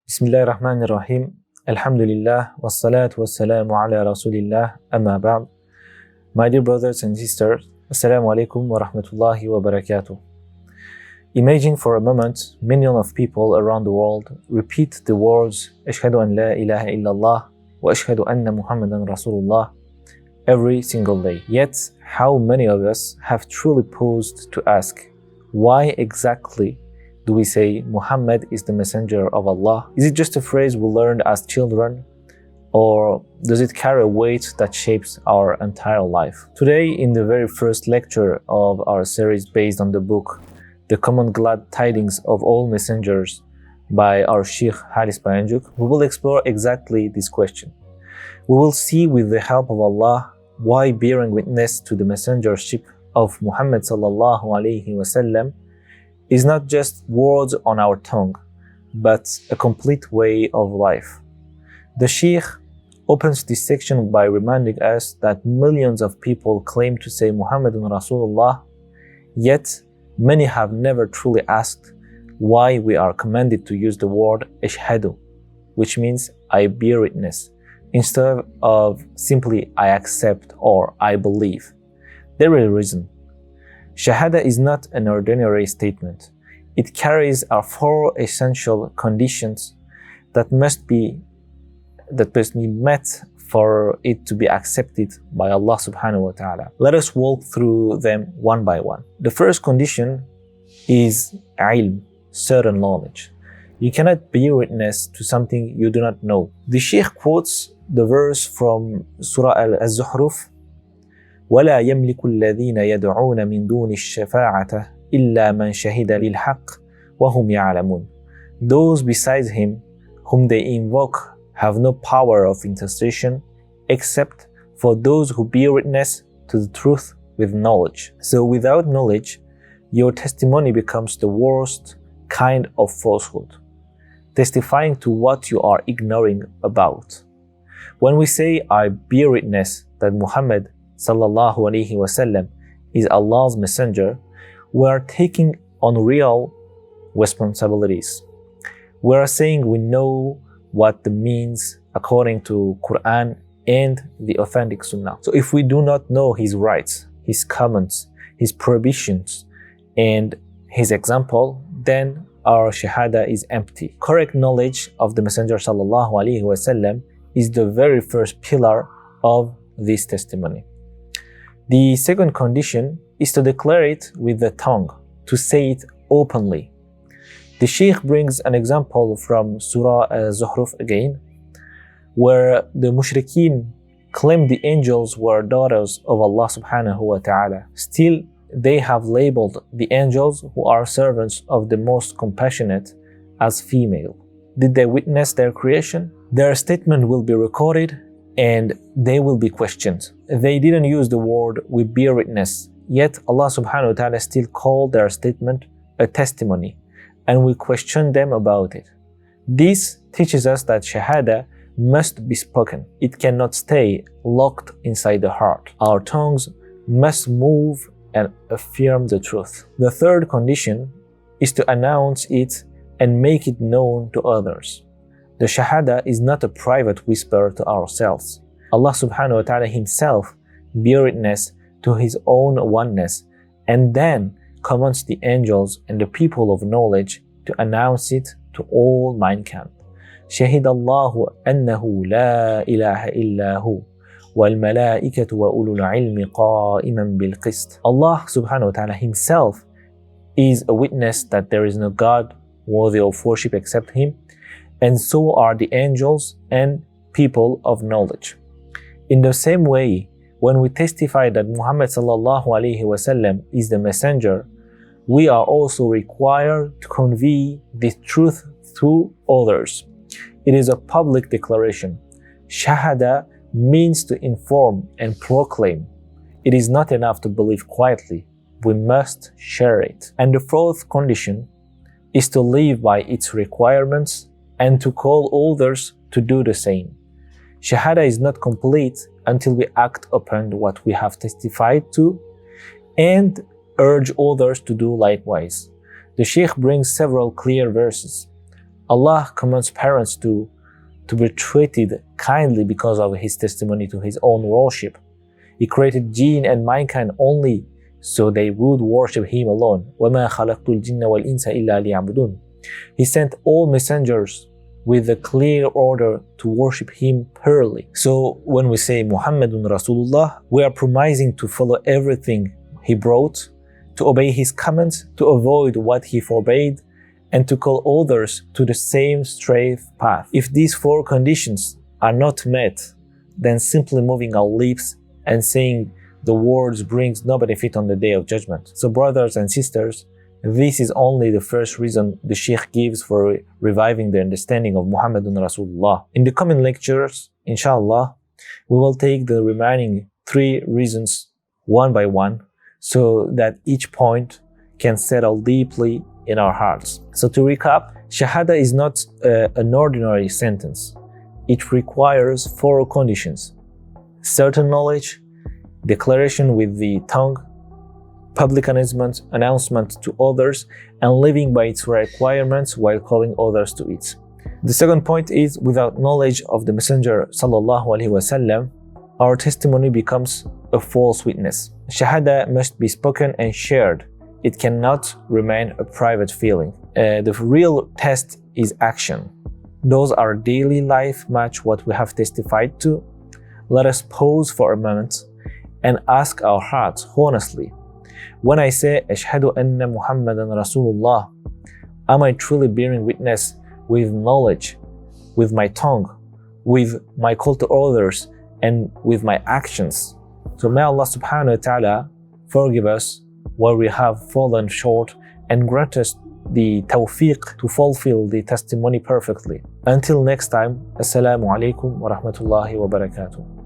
Bismillahirrahmanirrahim. Alhamdulillah, wassalatu wassalamu ala Rasulillah, amma ba'd. My dear brothers and sisters, Assalamu alaikum wa rahmatullahi wa barakatuh. Imagine for a moment millions of people around the world repeat the words Ashhadu an la ilaha illallah wa ashhadu anna Muhammadun Rasulullah every single day. Yet, how many of us have truly paused to ask, why exactly do we say Muhammad is the messenger of Allah? Is it just a phrase we learned as children, or does it carry a weight that shapes our entire life? Today, in the very first lecture of our series based on the book The Common Glad Tidings of All Messengers by our Sheikh Haris Bayanjuk, we will explore exactly this question. We will see with the help of Allah why bearing witness to the messengership of Muhammad sallallahu alaihi wasallam is not just words on our tongue, but a complete way of life. The Sheikh opens this section by reminding us that millions of people claim to say Muhammadun Rasulullah, yet many have never truly asked why we are commanded to use the word ashhadu, which means I bear witness, instead of simply I accept or I believe. There is a reason. Shahada is not an ordinary statement. It carries our four essential conditions that must be met for it to be accepted by Allah subhanahu wa ta'ala. Let us walk through them one by one. The first condition is ilm, certain knowledge. You cannot bear witness to something you do not know. The Shaykh quotes the verse from Surah Al-Zuhruf, وَلَا يَمْلِكُ الَّذِينَ يَدْعُونَ مِن دُونِ الشَّفَاعَةَ إِلَّا مَنْ شَهِدَ لِلْحَقِّ وَهُمْ يَعْلَمُونَ. Those besides him whom they invoke have no power of intercession except for those who bear witness to the truth with knowledge. So without knowledge, your testimony becomes the worst kind of falsehood, testifying to what you are ignoring about. When we say I bear witness that Muhammad sallallahu alaihi wasallam is Allah's messenger, we are taking on real responsibilities. We are saying we know what the means according to Quran and the authentic Sunnah. So if we do not know his rights, his commands, his prohibitions, and his example, then our shahada is empty. Correct knowledge of the Messenger sallallahu alaihi wasallam is the very first pillar of this testimony. The second condition is to declare it with the tongue, to say it openly. The Shaykh brings an example from Surah Al-Zuhruf again, where the mushrikeen claimed the angels were daughters of Allah subhanahu wa ta'ala. Still, they have labeled the angels who are servants of the most compassionate as female. Did they witness their creation? Their statement will be recorded and they will be questioned. They didn't use the word we bear witness, yet Allah subhanahu wa ta'ala still called their statement a testimony, and we question them about it. This teaches us that shahada must be spoken. It cannot stay locked inside the heart. Our tongues must move and affirm the truth. The third condition is to announce it and make it known to others. The shahada is not a private whisper to ourselves. Allah subhanahu wa ta'ala himself bear witness to his own oneness and then commands the angels and the people of knowledge to announce it to all mankind. شهد الله أنه لا إله إلا هو والملائكة وأولو العلم قائما بالقسط. Allah subhanahu wa ta'ala himself is a witness that there is no God worthy of worship except him, and so are the angels and people of knowledge. In the same way, when we testify that Muhammad sallallahu alaihi wasallam is the messenger, we are also required to convey the truth to others. It is a public declaration. Shahada means to inform and proclaim. It is not enough to believe quietly. We must share it. And the fourth condition is to live by its requirements and to call others to do the same. Shahada is not complete until we act upon what we have testified to and urge others to do likewise. The Shaykh brings several clear verses. Allah commands parents to be treated kindly because of his testimony to his own worship. He created jinn and mankind only so they would worship him alone. وَمَا خَلَقْتُ الْجِنَّ وَالْإِنسَ إِلَّا لِيَعْبُدُونَ. He sent all messengers with a clear order to worship him purely. So when we say Muhammadun Rasulullah, we are promising to follow everything he brought, to obey his commands, to avoid what he forbade, and to call others to the same straight path. If these four conditions are not met, then simply moving our lips and saying the words brings no benefit on the day of judgment. So brothers and sisters, this is only the first reason the Sheikh gives for reviving the understanding of Muhammadun Rasulullah. In the coming lectures, inshallah, we will take the remaining 3 reasons one by one so that each point can settle deeply in our hearts. So to recap, Shahada is not an ordinary sentence. It requires 4 conditions: certain knowledge, declaration with the tongue, public announcement to others, and living by its requirements while calling others to it. The second point is, without knowledge of the Messenger sallallahu alaihi wasallam, our testimony becomes a false witness. Shahada must be spoken and shared. It cannot remain a private feeling. The real test is action. Does our daily life match what we have testified to? Let us pause for a moment and ask our hearts honestly. When I say Ashhadu anna Muhammadun Rasulullah, am I truly bearing witness with knowledge, with my tongue, with my call to others, and with my actions? So may Allah subhanahu wa ta'ala forgive us where we have fallen short and grant us the tawfiq to fulfill the testimony perfectly. Until next time, Assalamu alaikum wa rahmatullahi wa barakatuh.